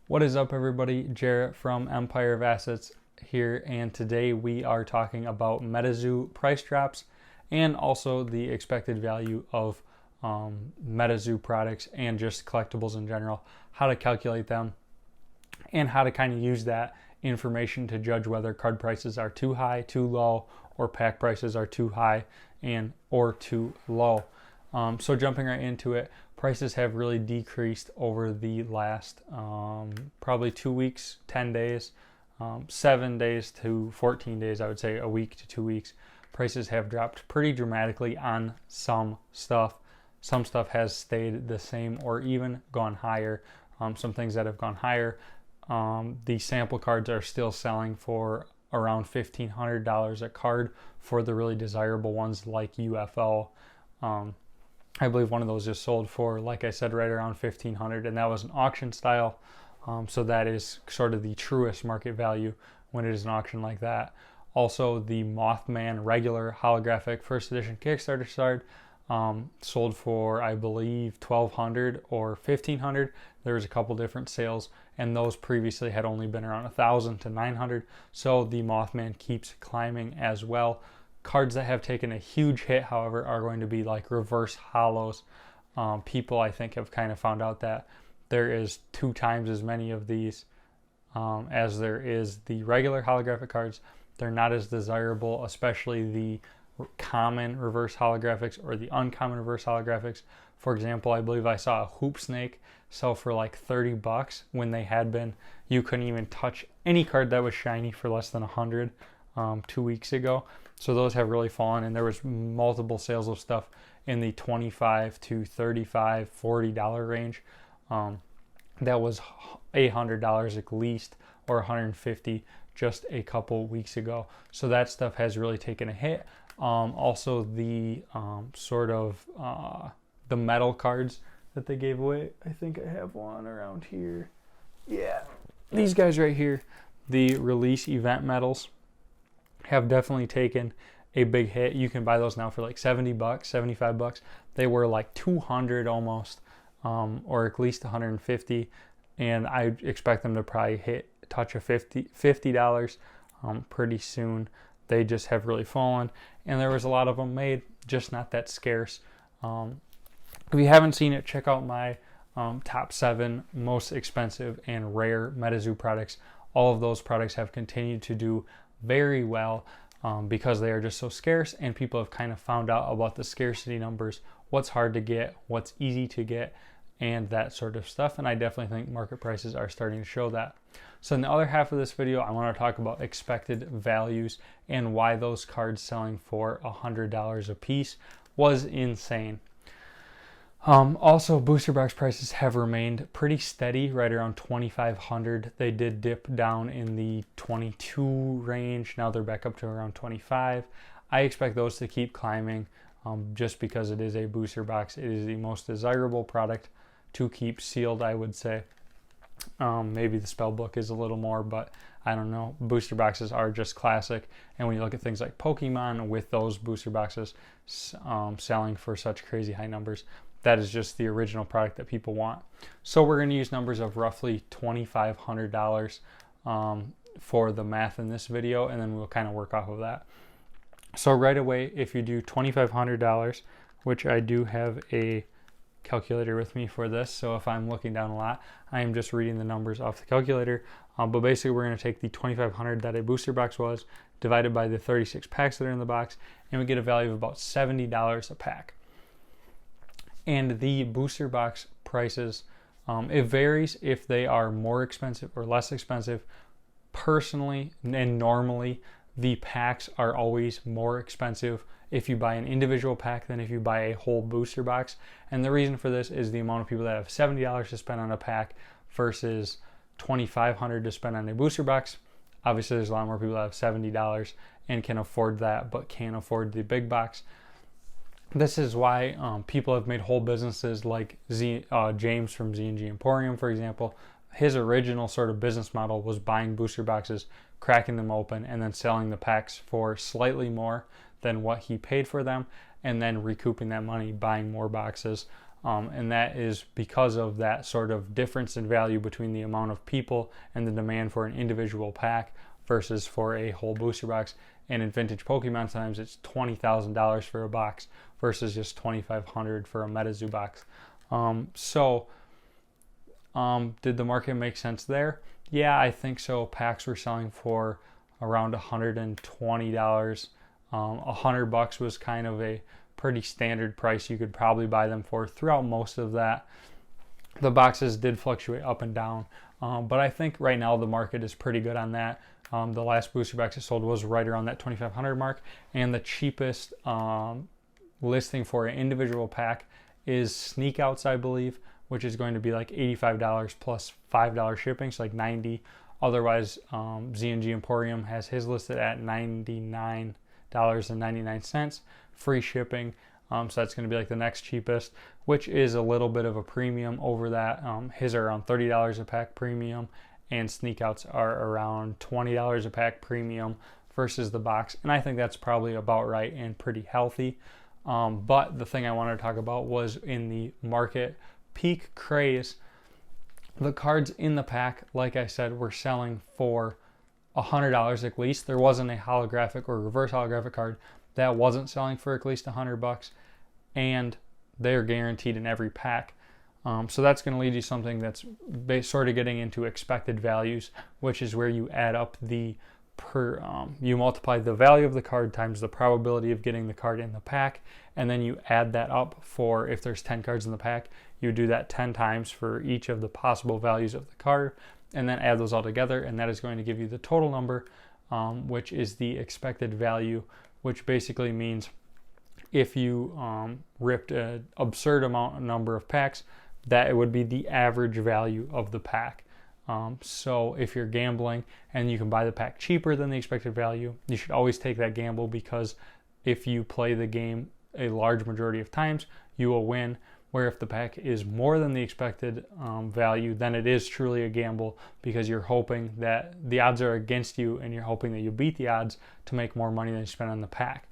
What is up, everybody? Jarrett from Empire of Assets here, and today we are talking about MetaZoo price drops and also the expected value of MetaZoo products and just collectibles in general, how to calculate them, and how to kind of use that information to judge whether card prices are too high, too low, or pack prices are too high and or too low. So jumping right into it, prices have really decreased over the last probably 2 weeks, 10 days, 7 days to 14 days, I would say a week to 2 weeks. Prices have dropped pretty dramatically on some stuff. Some stuff has stayed the same or even gone higher. Some things that have gone higher, the sample cards are still selling for around $1,500 a card for the really desirable ones like UFO. I believe one of those just sold for, like I said, right around $1,500, and that was an auction style. So that is sort of the truest market value when it is an auction like that. Also, the Mothman regular holographic first edition Kickstarter card sold for, I believe, $1,200 or $1,500. There was a couple different sales, and those previously had only been around $1,000 to $900. So the Mothman keeps climbing as well. Cards that have taken a huge hit, however, are going to be like reverse hollows. People, I think, have kind of found out that there is 2 times as many of these as there is the regular holographic cards. They're not as desirable, especially the common reverse holographics or the uncommon reverse holographics. For example, I believe I saw a hoop snake sell for like $30 when they had been, you couldn't even touch any card that was shiny for less than $100 2 weeks ago. So those have really fallen, and there was multiple sales of stuff in the $25 to $35, $40 range. That was $800 at least, or $150 just a couple weeks ago. So that stuff has really taken a hit. Also, the the metal cards that they gave away. I think I have one around here. Yeah, these guys right here, the release event medals, have definitely taken a big hit. You can buy those now for like $70, $75. They were like $200 almost, or at least $150, and I expect them to probably touch a $50 pretty soon. They just have really fallen, and there was a lot of them made, just not that scarce. If you haven't seen it, check out my top 7 most expensive and rare MetaZoo products. All of those products have continued to do very well because they are just so scarce, and people have kind of found out about the scarcity numbers, what's hard to get, what's easy to get, and that sort of stuff. And I definitely think market prices are starting to show that. So in the other half of this video, I want to talk about expected values and why those cards selling for $100 a piece was insane. Also, booster box prices have remained pretty steady, right around $2,500. They did dip down in the 22 range. Now they're back up to around 25. I expect those to keep climbing just because it is a booster box. It is the most desirable product to keep sealed, I would say. Maybe the spell book is a little more, but I don't know. Booster boxes are just classic. And when you look at things like Pokemon with those booster boxes selling for such crazy high numbers, that is just the original product that people want. So we're going to use numbers of roughly $2,500 for the math in this video, and then we'll kind of work off of that. So right away, if you do $2,500, which I do have a calculator with me for this, so if I'm looking down a lot, I am just reading the numbers off the calculator. But basically, we're going to take the $2,500 that a booster box was, divided by the 36 packs that are in the box, and we get a value of about $70 a pack. And the booster box prices, it varies if they are more expensive or less expensive. Personally and normally, the packs are always more expensive if you buy an individual pack than if you buy a whole booster box. And the reason for this is the amount of people that have $70 to spend on a pack versus $2,500 to spend on a booster box. Obviously, there's a lot more people that have $70 and can afford that, but can't afford the big box. This is why people have made whole businesses like James from Z&G Emporium, for example. His original sort of business model was buying booster boxes, cracking them open, and then selling the packs for slightly more than what he paid for them, and then recouping that money, buying more boxes. and that is because of that sort of difference in value between the amount of people and the demand for an individual pack versus for a whole booster box. And in vintage Pokemon times, it's $20,000 for a box versus just $2,500 for a MetaZoo box. Did the market make sense there? Yeah, I think so. Packs were selling for around $120. $100 was kind of a pretty standard price you could probably buy them for throughout most of that. The boxes did fluctuate up and down, but I think right now the market is pretty good on that. The last booster box I sold was right around that $2,500 mark, and the cheapest listing for an individual pack is Sneak Outs, I believe, which is going to be like $85 plus $5 shipping, so like $90. Otherwise, Z&G Emporium has his listed at $99.99, free shipping. So that's going to be like the next cheapest, which is a little bit of a premium over that. His are around $30 a pack premium, and Sneak Outs are around $20 a pack premium versus the box. And I think that's probably about right and pretty healthy. But the thing I wanted to talk about was in the market peak craze, the cards in the pack, like I said, were selling for $100 at least. There wasn't a holographic or reverse holographic card that wasn't selling for at least $100, and they're guaranteed in every pack. So that's going to lead you something that's sort of getting into expected values, which is where you add up you multiply the value of the card times the probability of getting the card in the pack, and then you add that up for if there's 10 cards in the pack, you do that 10 times for each of the possible values of the card, and then add those all together, and that is going to give you the total number, which is the expected value, which basically means if you ripped an absurd number of packs, that it would be the average value of the pack. So if you're gambling and you can buy the pack cheaper than the expected value, you should always take that gamble, because if you play the game a large majority of times, you will win. Where if the pack is more than the expected value, then it is truly a gamble, because you're hoping that the odds are against you and you're hoping that you beat the odds to make more money than you spend on the pack.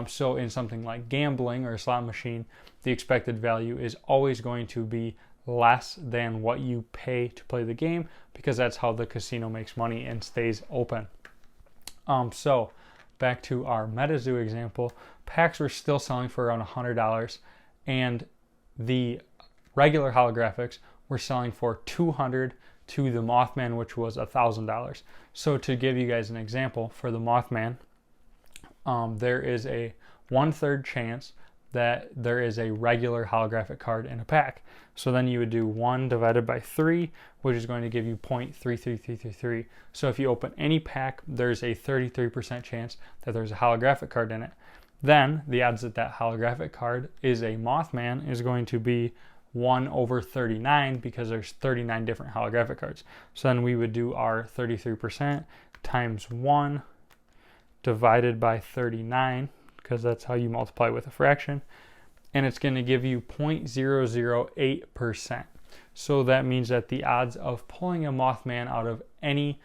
So in something like gambling or a slot machine, the expected value is always going to be less than what you pay to play the game, because that's how the casino makes money and stays open. So back to our MetaZoo example, packs were still selling for around $100, and the regular holographics were selling for $200 to the Mothman, which was $1,000. So to give you guys an example, for the Mothman, there is a 1/3 chance that there is a regular holographic card in a pack. So then you would do 1 divided by 3, which is going to give you 0.33333. So if you open any pack, there's a 33% chance that there's a holographic card in it. Then the odds that that holographic card is a Mothman is going to be 1/39, because there's 39 different holographic cards. So then we would do our 33% times 1 divided by 39, because that's how you multiply with a fraction, and it's going to give you 0.008%. So that means that the odds of pulling a Mothman out of any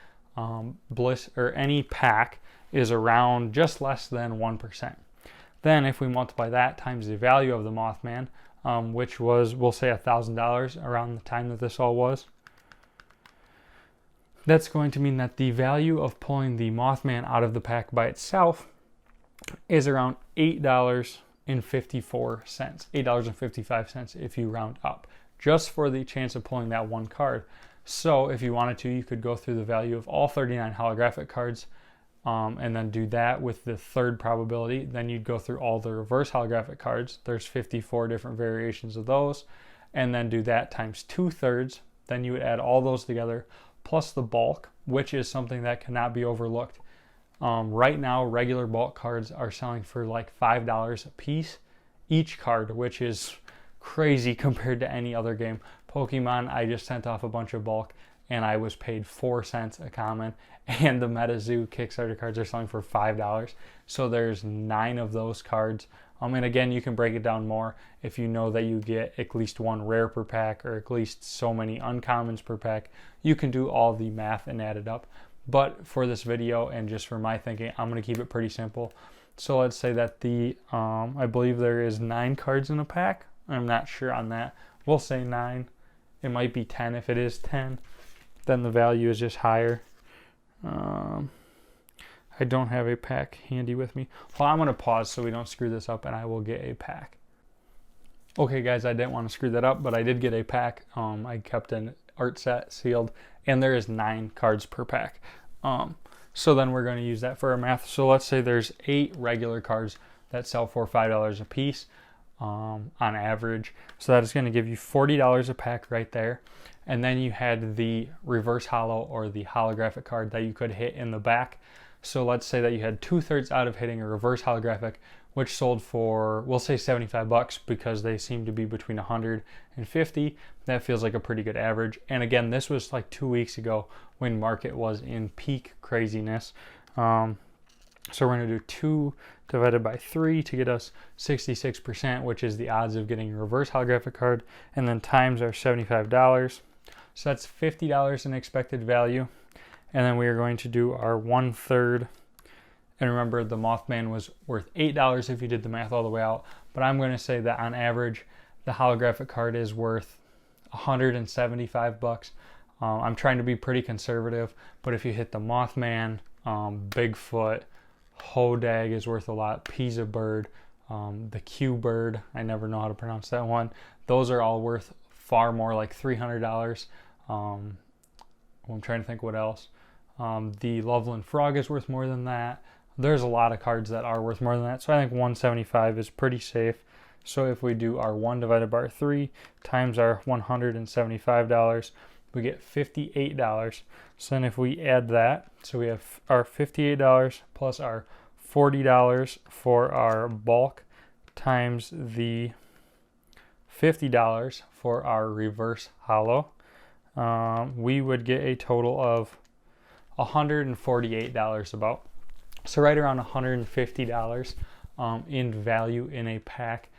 bliss or any pack is around just less than 1%. Then if we multiply that times the value of the Mothman, which was, we'll say $1,000 around the time that this all was, that's going to mean that the value of pulling the Mothman out of the pack by itself is around $8.54, $8.55 if you round up, just for the chance of pulling that one card. So if you wanted to, you could go through the value of all 39 holographic cards, and then do that with the third probability. Then you'd go through all the reverse holographic cards. There's 54 different variations of those, and then do that times 2/3. Then you would add all those together, plus the bulk, which is something that cannot be overlooked. Right now, regular bulk cards are selling for like $5 a piece each card, which is crazy compared to any other game. Pokemon, I just sent off a bunch of bulk and I was paid 4 cents a common, and the MetaZoo Kickstarter cards are selling for $5. So there's 9 of those cards. And again, you can break it down more if you know that you get at least 1 rare per pack or at least so many uncommons per pack. You can do all the math and add it up. But for this video and just for my thinking, I'm going to keep it pretty simple. So let's say that I believe there is 9 cards in a pack. I'm not sure on that. We'll say 9. It might be 10. If it is 10, then the value is just higher. I don't have a pack handy with me. Well, I'm going to pause so we don't screw this up, and I will get a pack. Okay, guys, I didn't want to screw that up, but I did get a pack. I kept an art set sealed, and there is 9 cards per pack. So then we're going to use that for our math. So let's say there's 8 regular cards that sell for $5 a piece on average. So that is going to give you $40 a pack right there. And then you had the reverse holo or the holographic card that you could hit in the back. So let's say that you had 2/3 out of hitting a reverse holographic, which sold for, we'll say $75 because they seem to be between 100 and 50. That feels like a pretty good average. And again, this was like 2 weeks ago when market was in peak craziness. So we're going to do 2 divided by 3 to get us 66%, which is the odds of getting a reverse holographic card, and then times our $75. So that's $50 in expected value. And then we are going to do our 1/3. And remember, the Mothman was worth $8 if you did the math all the way out. But I'm going to say that on average, the holographic card is worth $175. I'm trying to be pretty conservative, but if you hit the Mothman, Bigfoot, Hodag is worth a lot, Pisa Bird, the Q Bird, I never know how to pronounce that one. Those are all worth far more, like $300. I'm trying to think what else. The Loveland Frog is worth more than that. There's a lot of cards that are worth more than that, so I think 175 is pretty safe. So if we do our 1 divided by our 3 times our $175, we get $58. So then if we add that, so we have our $58 plus our $40 for our bulk times the $50 for our reverse holo, we would get a total of $148 about. So right around $150 in value in a pack.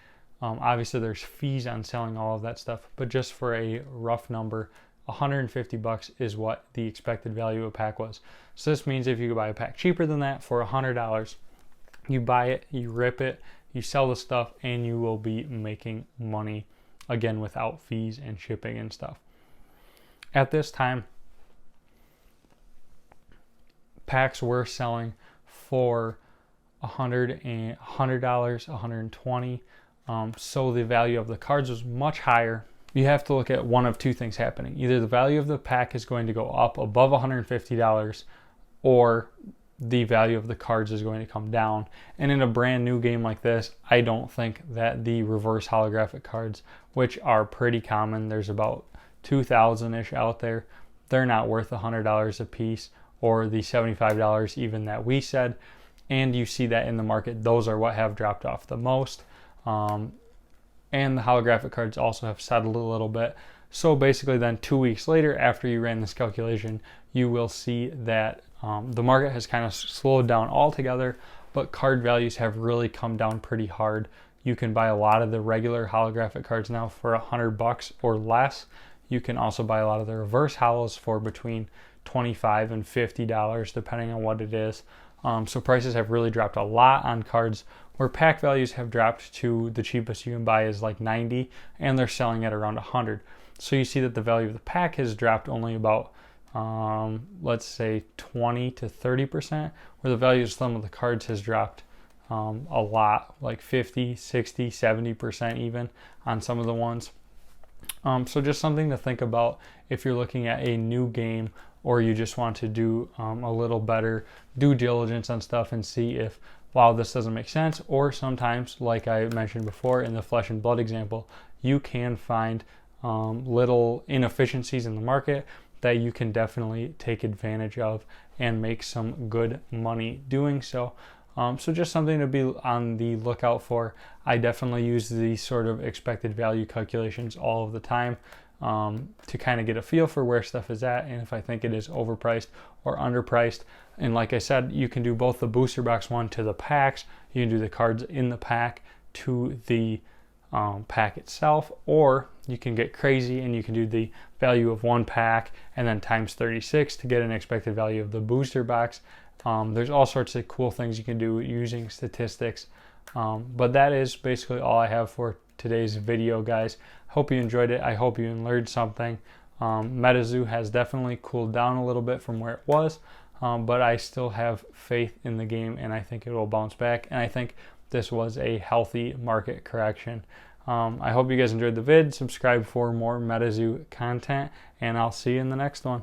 Obviously there's fees on selling all of that stuff, but just for a rough number, $150 is what the expected value of a pack was. So this means if you could buy a pack cheaper than that for $100, you buy it, you rip it, you sell the stuff, and you will be making money, again, without fees and shipping and stuff. At this time, packs were selling for $100, $120. So the value of the cards was much higher. You have to look at one of two things happening. Either the value of the pack is going to go up above $150, or the value of the cards is going to come down. And in a brand new game like this, I don't think that the reverse holographic cards, which are pretty common, there's about 2,000-ish out there, they're not worth $100 a piece, or the $75 even that we said. And you see that in the market, those are what have dropped off the most. And the holographic cards also have settled a little bit. So basically then 2 weeks later, after you ran this calculation, you will see that the market has kind of slowed down altogether, but card values have really come down pretty hard. You can buy a lot of the regular holographic cards now for $100 or less. You can also buy a lot of the reverse holos for between $25 and $50, depending on what it is. So prices have really dropped a lot on cards, where pack values have dropped to the cheapest you can buy is like 90, and they're selling at around 100. So you see that the value of the pack has dropped only about, let's say 20 to 30%, where the value of some of the cards has dropped a lot, like 50, 60, 70% even on some of the ones. So just something to think about if you're looking at a new game, or you just want to do a little better due diligence on stuff and see if, wow, this doesn't make sense. Or sometimes, like I mentioned before in the flesh and blood example, you can find little inefficiencies in the market that you can definitely take advantage of and make some good money doing so. So just something to be on the lookout for. I definitely use these sort of expected value calculations all of the time to kind of get a feel for where stuff is at and if I think it is overpriced or underpriced. And like I said, you can do both the booster box one to the packs, you can do the cards in the pack to the pack itself, or you can get crazy and you can do the value of one pack and then times 36 to get an expected value of the booster box. There's all sorts of cool things you can do using statistics But that is basically all I have for today's video, guys. Hope you enjoyed it. I hope you learned something. MetaZoo has definitely cooled down a little bit from where it was, but I still have faith in the game, and I think it will bounce back, and I think this was a healthy market correction. I hope you guys enjoyed the vid. Subscribe for more MetaZoo content, and I'll see you in the next one.